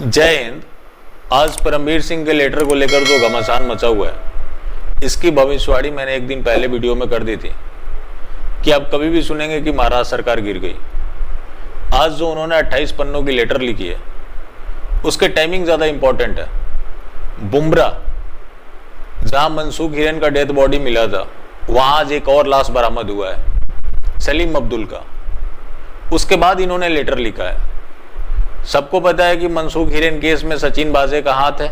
जय हिंद। आज परमवीर सिंह के लेटर को लेकर जो घमासान मचा हुआ है, इसकी भविष्यवाणी मैंने एक दिन पहले वीडियो में कर दी थी कि आप कभी भी सुनेंगे कि महाराष्ट्र सरकार गिर गई। आज जो उन्होंने 28 पन्नों की लेटर लिखी है, उसके टाइमिंग ज़्यादा इंपॉर्टेंट है। बुमराह, जहां मनसूख हिरेन का डेथ बॉडी मिला था, वहां आज एक और लाश बरामद हुआ है, सलीम अब्दुल का। उसके बाद इन्होंने लेटर लिखा है। सबको पता है कि मनसूख हिरेन केस में सचिन वाजे का हाथ है।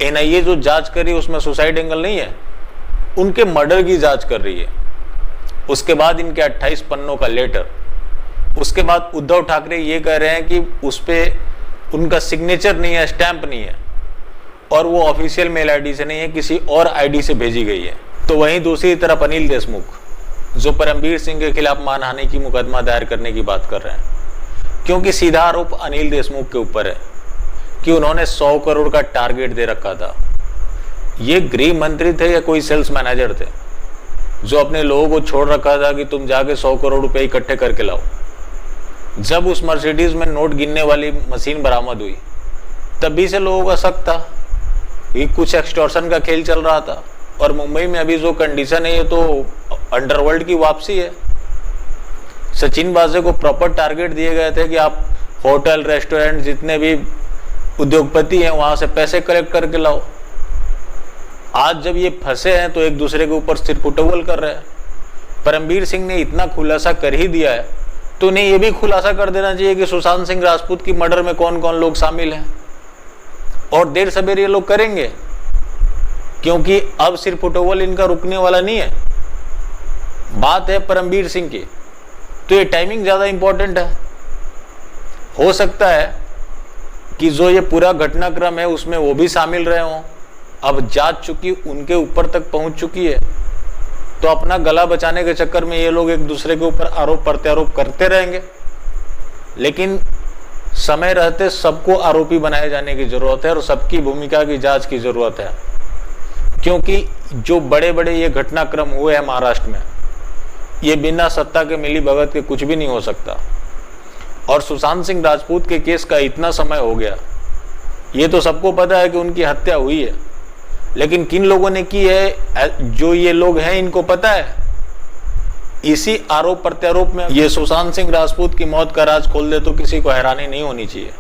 एनआईए जो जांच कर रही है उसमें सुसाइड एंगल नहीं है, उनके मर्डर की जांच कर रही है। उसके बाद इनके 28 पन्नों का लेटर। उसके बाद उद्धव ठाकरे ये कह रहे हैं कि उस पर उनका सिग्नेचर नहीं है, स्टैंप नहीं है, और वो ऑफिशियल मेल आईडी से नहीं है, किसी और आईडी से भेजी गई है। तो वहीं दूसरी तरफ अनिल देशमुख, जो परमवीर सिंह के खिलाफ मानहानि की मुकदमा दायर करने की बात कर रहे हैं, क्योंकि सीधा आरोप अनिल देशमुख के ऊपर है कि उन्होंने 100 करोड़ का टारगेट दे रखा था। ये गृह मंत्री थे या कोई सेल्स मैनेजर थे जो अपने लोगों को छोड़ रखा था कि तुम जाके 100 करोड़ रुपए इकट्ठे करके लाओ। जब उस मर्सिडीज में नोट गिनने वाली मशीन बरामद हुई, तभी से लोगों का शक था कि कुछ एक्सटॉर्शन का खेल चल रहा था। और मुंबई में अभी जो कंडीशन है, ये तो अंडरवर्ल्ड की वापसी है। सचिन वाजे को प्रॉपर टारगेट दिए गए थे कि आप होटल, रेस्टोरेंट, जितने भी उद्योगपति हैं वहां से पैसे कलेक्ट करके लाओ। आज जब ये फंसे हैं तो एक दूसरे के ऊपर सिर फुटबॉल कर रहे हैं। परमवीर सिंह ने इतना खुलासा कर ही दिया है, तो उन्हें ये भी खुलासा कर देना चाहिए कि सुशांत सिंह राजपूत की मर्डर में कौन कौन लोग शामिल हैं। और देर सवेर ये लोग करेंगे, क्योंकि अब सिर फुटबॉल इनका रुकने वाला नहीं है। बात है परमवीर सिंह की, तो ये टाइमिंग ज़्यादा इंपॉर्टेंट है। हो सकता है कि जो ये पूरा घटनाक्रम है उसमें वो भी शामिल रहे हों। अब जांच चुकी उनके ऊपर तक पहुंच चुकी है, तो अपना गला बचाने के चक्कर में ये लोग एक दूसरे के ऊपर आरोप प्रत्यारोप करते रहेंगे। लेकिन समय रहते सबको आरोपी बनाए जाने की जरूरत है और सबकी भूमिका की जांच की जरूरत है, क्योंकि जो बड़े बड़े ये घटनाक्रम हुए हैं महाराष्ट्र में, ये बिना सत्ता के मिली भगत के कुछ भी नहीं हो सकता। और सुशांत सिंह राजपूत के केस का इतना समय हो गया, ये तो सबको पता है कि उनकी हत्या हुई है, लेकिन किन लोगों ने की है, जो ये लोग हैं इनको पता है। इसी आरोप प्रत्यारोप में ये सुशांत सिंह राजपूत की मौत का राज खोल दे तो किसी को हैरानी नहीं होनी चाहिए।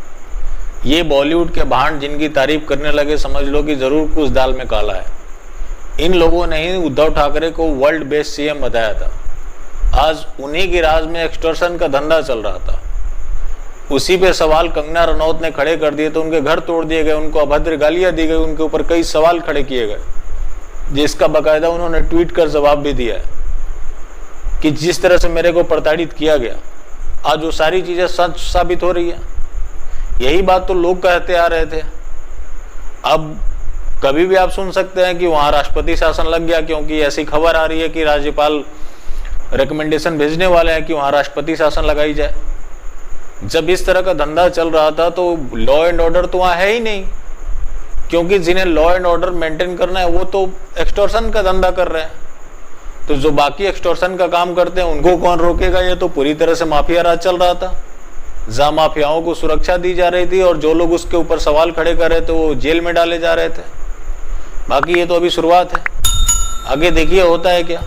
ये बॉलीवुड के भांड जिनकी तारीफ करने लगे, समझ लो कि जरूर कुछ दाल में काला है। इन लोगों ने ही उद्धव ठाकरे को वर्ल्ड बेस्ट सीएम बताया था। आज उन्हीं के राज में एक्सटॉर्शन का धंधा चल रहा था। उसी पे सवाल कंगना रनौत ने खड़े कर दिए तो उनके घर तोड़ दिए गए, उनको अभद्र गालियां दी गई, उनके ऊपर कई सवाल खड़े किए गए, जिसका बाकायदा उन्होंने ट्वीट कर जवाब भी दिया है कि जिस तरह से मेरे को प्रताड़ित किया गया, आज वो सारी चीजें सच साबित हो रही है। यही बात तो लोग कहते आ रहे थे। अब कभी भी आप सुन सकते हैं कि वहां राष्ट्रपति शासन लग गया, क्योंकि ऐसी खबर आ रही है कि राज्यपाल रिकमेंडेशन भेजने वाले हैं कि वहां राष्ट्रपति शासन लगाई जाए। जब इस तरह का धंधा चल रहा था तो लॉ एंड ऑर्डर तो वहां है ही नहीं, क्योंकि जिन्हें लॉ एंड ऑर्डर मेंटेन करना है वो तो एक्सटॉर्शन का धंधा कर रहे हैं। तो जो बाकी एक्सटॉर्शन का काम करते हैं उनको कौन रोकेगा। ये तो पूरी तरह से माफिया राज चल रहा था, जहां माफियाओं को सुरक्षा दी जा रही थी और जो लोग उसके ऊपर सवाल खड़े कर रहे थे वो जेल में डाले जा रहे थे। बाकी ये तो अभी शुरुआत है, आगे देखिए होता है क्या।